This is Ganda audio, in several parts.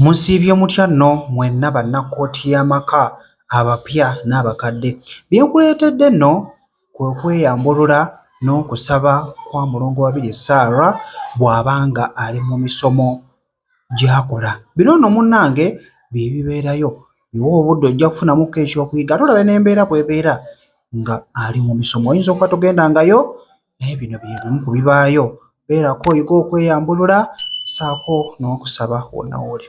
Musiibye mutya nno mwenna bannakooti y'amaka abapya n'abakadde? Bye nkuleetedde nno kwe kweyambulula n'okusaba kwa Mulongo Wabiri Sarah bw'aba nga ali mu misomo gy'akola. Bino nno munnange bye bibeerayo. Bw'oba obudde ojja kufunamukko ekyokuyiga ate olabe n'embeera bw'ebeera nga ali mu misomo. Oyinza okuba togendangayo naye bino bye bimu ku bibaayo. Beerako oyiga okweyambulula ssaako n'okusaba wonna w'oli.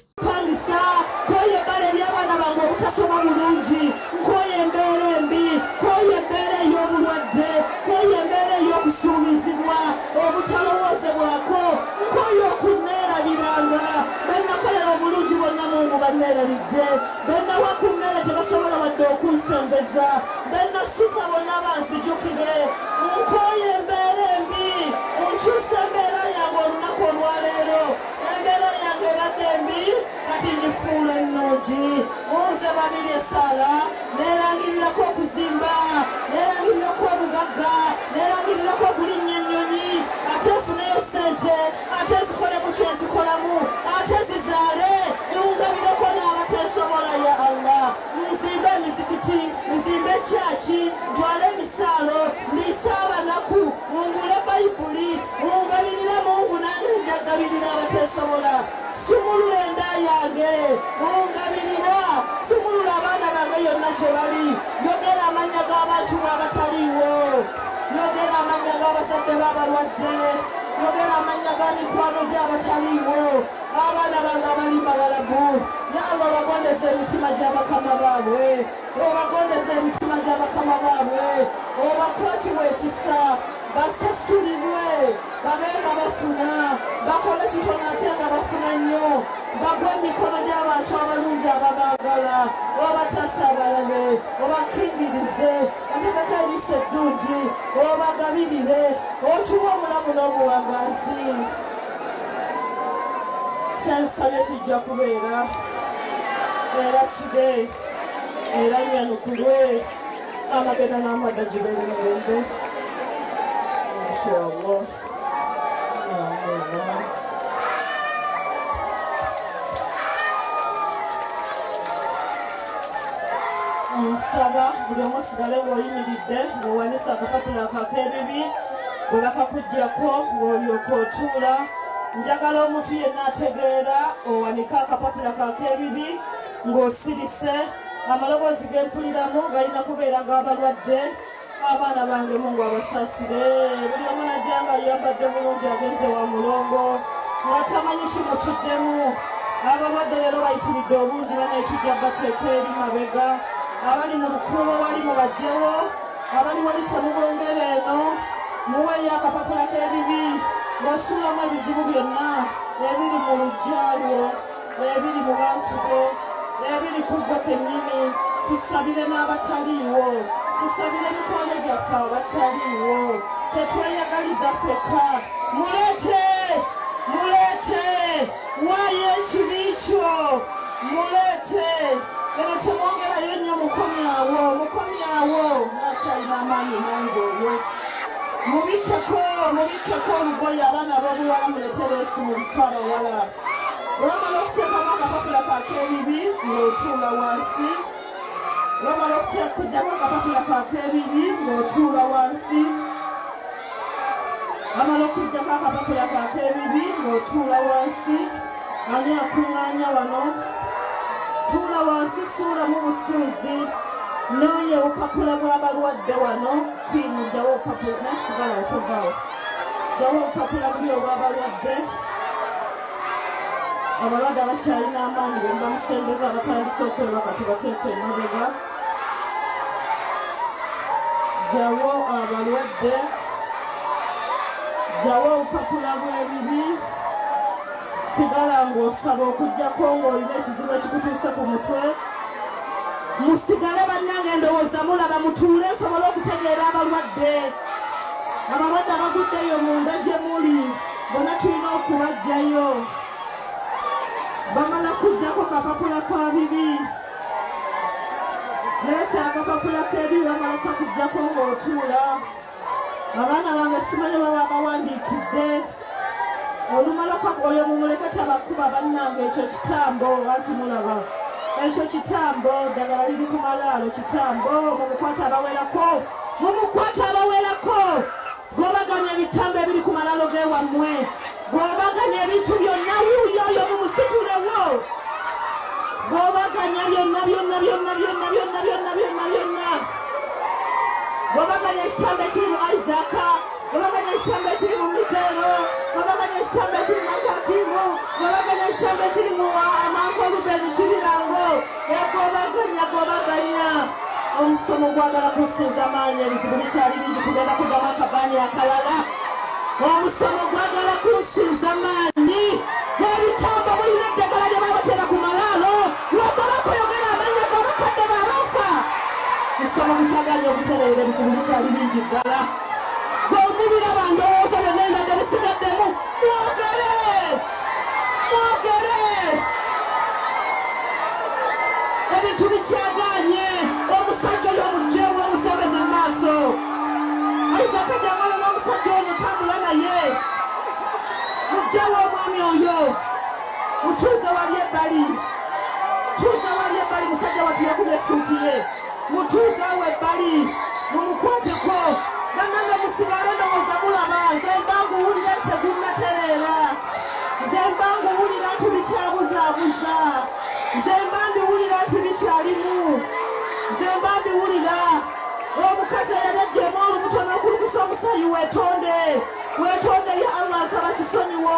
Koye eby'abaana bange obutasoma bulungi, nkoye embeera embi, koye embeera ey'obulwadde, koye embeera ey'okusuubizibwa, obutalowoozebwako, nkoye okunneerabiranga. Bennakolera obulungi bonna Mungu banneerabidde, bennawa ku mmere tebasobola wadde okunsembeza, bennasusa bonna banzijukire. Nkoye embeera embi, nkyusa embeera yange olunaku olwaleero. Embeera yange ebadde embi kati ngifuula ennungi. Nze Babirye Sarah neerangirirako okuzimba, neerangirirako obugagga, neerangirirako okulinnya ennyonyi, ate nfuneyo ssente, ate nzikolemu kye nzikolamu, ate zizaale, ngabireko n'abateesobola. Ya Allah, nzimbe emizikiti, nzimbe ekyaki, ntwale emisaalo, ndiise abanaku, ngule bayibuli, ngabirira Mungu nange njagabirira abateesobola. Sumulula enda yange, ngabirira, sumulula abaana bange yonna gye bali. Yogera amannya g'abantu b'abataliiwo, yogera amannya g'abazadde b'abalwadde, yogera amannya ga mikwano gy'abataliiwo, abaana bange abali Mbagalabu. Ya Allah, obagondeze emitima gy'abakama baabwe, obagondeze emitima gy'abakama baabwe, obakwatibwe ekisa, basasulibwe, babenga bafuna, bakole kitono ate nga bafuna nnyo, bagwe emikono gy'abantu abalungi ababaagala, obataasa abalabe, obakingirize, bategeko eriiso eddungi, obagabirire, otuwe omulamu n'obuwangazi. Kyensabye kijja kubeera era kide era nyanukulwe, amagenda n'amadda gibeere mirembe inshallah. Nsaba buli omu osigale ng'oyimiridde ng'owanise akapapula ak'ebibi bwe bakakuggyako ng'olyoka otuula. Njagala omuntu yenna ategeera owanike akapapula k'ebibi ng'osirise. Amaloboozi ge mpuliramu galina kubeera g'abalwadde. Abaana bange Mungu abasaasire. Buli omu najja nga ayambadde bulungi agenze wa Mulongo nga tamanyi kimutuddemu. Abalwadde leero bayitiridde obungi baneetujja bateeka eri mabega. Abali mu lukuubo wali mubajjewo, abali wali temubongere eno muweeyo akapapula k'ebibi ng'osuulamu ebizibu byonna ebiri mu luggya lwo, ebiri mu bantu bo, ebiri ku ggwe kennyini. Tusabire n'abataliiwo, tusabire mikwano gyaffe abataliiwo, tetweyagaliza ffekka. Muleete, muleete, waayo ekibi kyo, muleete. Eno temwongerayo nnyo mukomyawo, mukomyawo nakyalina amaanyi mangi oyo. Mubikkeko olugoye abaana ab'obuwala mulete leesu mubikko abawala. Olwamala okuteekamu akapapula k'ebibi ng'otuula wansi. Olwamala okuggyako akapapula k'ebibi ng'otuula wansi. Amala okuggyako akapapula k'ebibi ng'otuula wansi. Ani akuŋŋaanya wano? Tuula wansi, suulamu busuuzi, noonya obupapula bw'abalwadde wano. Tiimu gyawo obupapula, nasigala otogaawo. Gyawo obupapula buli obw'abalwadde. Abalwadde abakyalina amaanyi be bamusembeza abatandise okwebaka tubateeka emabega. Gyawo abalwadde, gyawo obupapula bw'ebibi. Sigala ng'osaba okuggyako ng'olina ekizibu ekikutuuse ku mutwe. Musigale bannange ndowooza mulaba, mutuule nsobole okutegeera abalwadde. Abalwadde abaguddeyo munda gye muli bonna tulina okubaggyayo. Bamala kuggyako kapapula ka bibi, leeta akapapula k'ebibi, bamala kakuggyako ng'otuula. Abaana bange simanyi baba bawandiikidde. olumala oyo mumulekete abakuba bannange ekyo kitambo anti mulaba ekyo kitambo ddagala liri ku malaalo kitambo mumukwata abawerako gobaganya ebitambo ebiri ku malaalo gewammwe gobaganya ebintu byonna wuuyoyo mumusitulewo gobaganya byonna gobaganya ekitambo ekiri mu Isaaka gobaganya ekitambo ekiri mu Mikeero gobaganya ekitambo ekiri mu Akakimu gobaganya ekitambo ekiri mu Amanko Rubeni Kibirango gobaganya omusomo gwagala kusinza amaanyi ebizibu bikyali bingi tugenda kuddamu akabaani akalala omusomo gwagala kusinza amaanyi ebitambo bulina eddagala lye babatera ku malaalo lwagobako yogera amannya g'abakadde baabafa musomo gukyaganya obutereera ebizibu bikyali bingi ddala gwomubira bandowooza byonnendadde bisigaddemu mwogere ebintu bikyaganye omusajja oyo omugyewo omusembeze mu maaso Isaaka Jamala n'omusajja oyo tambula naye mugyewo omwami oyo mutuuze wali ebbali musajja wati yakubye essuuti ye mutuuze awo ebbali mumukwateko bannange musigale ndowooza mulaba nze mbanguwulira nti tegunnatereera nze mbanguwulira nti bikyabuzaabuza nze mbandiwulira nti bikyalimu nze mbandiwulira omukazi eyali ajjeemu olubuto n'okulukusa omusaayi weetonde ya Allah nsaba kisonyiwo